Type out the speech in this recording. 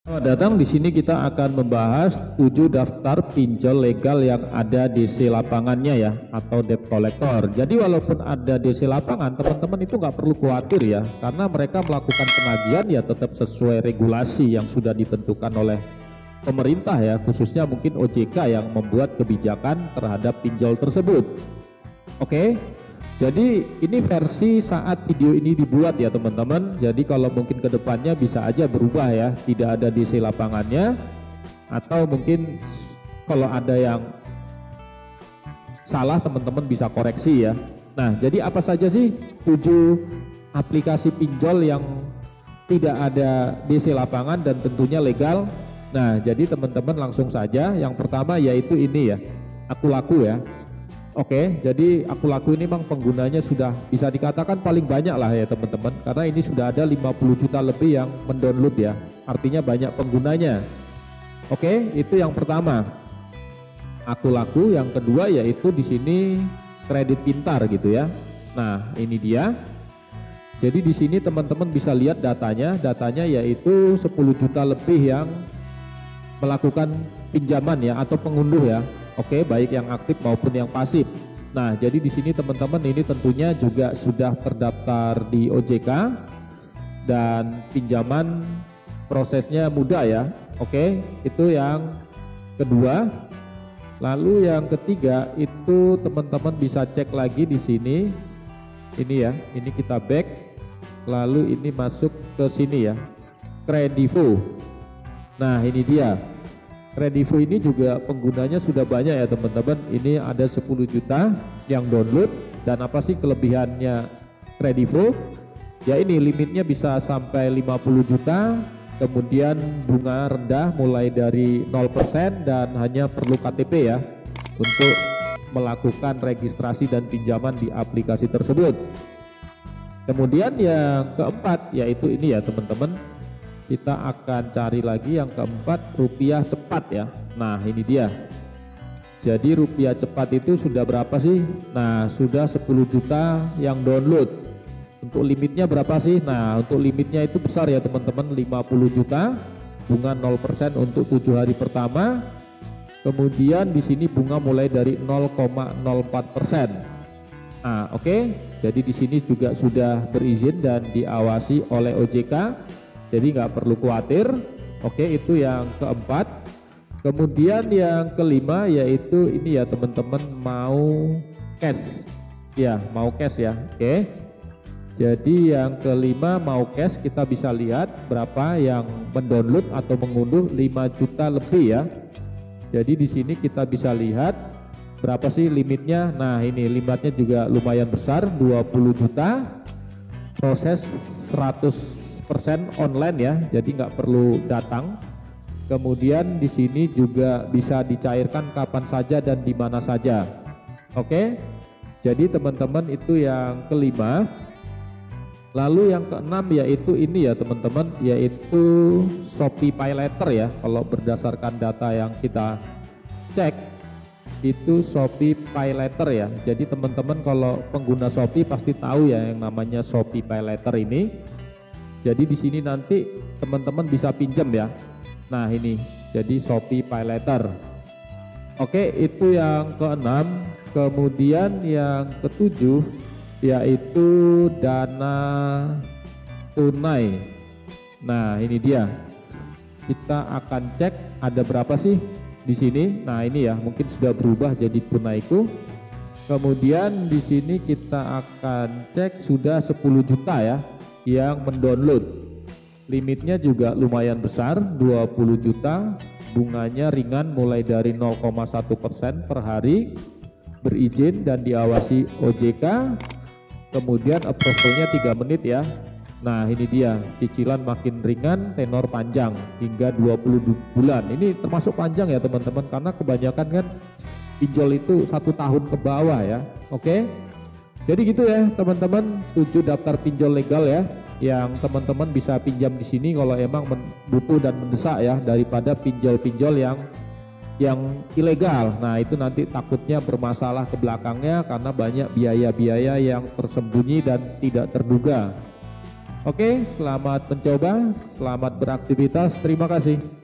Selamat datang. Di sini kita akan membahas 7 daftar pinjol legal yang ada DC lapangannya ya, atau debt collector. Jadi walaupun ada DC lapangan, teman-teman itu nggak perlu khawatir ya, karena mereka melakukan penagihan ya tetap sesuai regulasi yang sudah ditentukan oleh pemerintah ya, khususnya mungkin OJK yang membuat kebijakan terhadap pinjol tersebut. Oke. Jadi ini versi saat video ini dibuat ya teman-teman. Jadi kalau mungkin kedepannya bisa aja berubah ya, tidak ada DC lapangannya, atau mungkin kalau ada yang salah teman-teman bisa koreksi ya. Nah, jadi apa saja sih 7 aplikasi pinjol yang tidak ada DC lapangan dan tentunya legal? Nah, jadi teman-teman langsung saja. Yang pertama yaitu ini ya, Akulaku ya. Oke, jadi Akulaku ini memang penggunanya sudah bisa dikatakan paling banyak lah ya teman-teman, karena ini sudah ada 50 juta lebih yang mendownload ya, artinya banyak penggunanya. Oke, itu yang pertama Akulaku. Yang kedua yaitu di sini Kredit Pintar gitu ya. Nah ini dia. Jadi di sini teman-teman bisa lihat datanya yaitu 10 juta lebih yang melakukan pinjaman ya, atau pengunduh ya. Oke, baik yang aktif maupun yang pasif. Nah, jadi di sini teman-teman ini tentunya juga sudah terdaftar di OJK dan pinjaman prosesnya mudah ya. Oke, itu yang kedua. Lalu yang ketiga itu teman-teman bisa cek lagi di sini. Ini ya, ini kita back. Lalu ini masuk ke sini ya. Kredivo. Nah, ini dia. Kredivo ini juga penggunanya sudah banyak ya teman-teman. Ini ada 10 juta yang download. Dan apa sih kelebihannya Kredivo? Ya ini limitnya bisa sampai 50 juta. Kemudian bunga rendah mulai dari 0% dan hanya perlu KTP ya untuk melakukan registrasi dan pinjaman di aplikasi tersebut. Kemudian yang keempat yaitu ini ya teman-teman. Kita akan cari lagi yang keempat, Rupiah Cepat ya. Nah ini dia. Jadi Rupiah Cepat itu sudah berapa sih? Nah sudah 10 juta yang download. Untuk limitnya berapa sih? Nah untuk limitnya itu besar ya teman-teman, 50 juta. Bunga 0% untuk 7 hari pertama. Kemudian di sini bunga mulai dari 0,04%. Nah oke. Jadi di sini juga sudah berizin dan diawasi oleh OJK. Jadi nggak perlu khawatir. Oke, itu yang keempat. Kemudian yang kelima yaitu ini ya teman-teman, mau cash ya, mau cash ya. Oke, jadi yang kelima mau cash, kita bisa lihat berapa yang mendownload atau mengunduh 5 juta lebih ya. Jadi di sini kita bisa lihat berapa sih limitnya. Nah ini limitnya juga lumayan besar, 20 juta. Proses 100% online ya, jadi nggak perlu datang. Kemudian di sini juga bisa dicairkan kapan saja dan di mana saja. Oke, jadi teman-teman itu yang kelima. Lalu yang keenam yaitu ini ya teman-teman, yaitu Shopee Pay Later ya. Kalau berdasarkan data yang kita cek itu Shopee Pay Later ya. Jadi teman-teman kalau pengguna Shopee pasti tahu ya yang namanya Shopee Pay Later ini. Jadi di sini nanti teman-teman bisa pinjam ya. Nah ini, jadi Shopee Pay Later. Oke, itu yang keenam. Kemudian yang ketujuh yaitu Dana Tunai. Nah ini dia. Kita akan cek ada berapa sih di sini. Nah ini ya, mungkin sudah berubah jadi Tunaiku. Kemudian di sini kita akan cek sudah 10 juta ya yang mendownload. Limitnya juga lumayan besar, 20 juta. Bunganya ringan mulai dari 0,1% per hari. Berizin dan diawasi OJK. Kemudian approvalnya 3 menit ya. Nah ini dia, cicilan makin ringan, tenor panjang hingga 20 bulan. Ini termasuk panjang ya teman-teman, karena kebanyakan kan pinjol itu 1 tahun ke bawah ya. Oke. Jadi gitu ya teman-teman, 7 daftar pinjol legal ya yang teman-teman bisa pinjam di sini kalau emang butuh dan mendesak ya, daripada pinjol-pinjol yang ilegal. Nah itu nanti takutnya bermasalah ke belakangnya karena banyak biaya-biaya yang tersembunyi dan tidak terduga. Oke, selamat mencoba, selamat beraktivitas, terima kasih.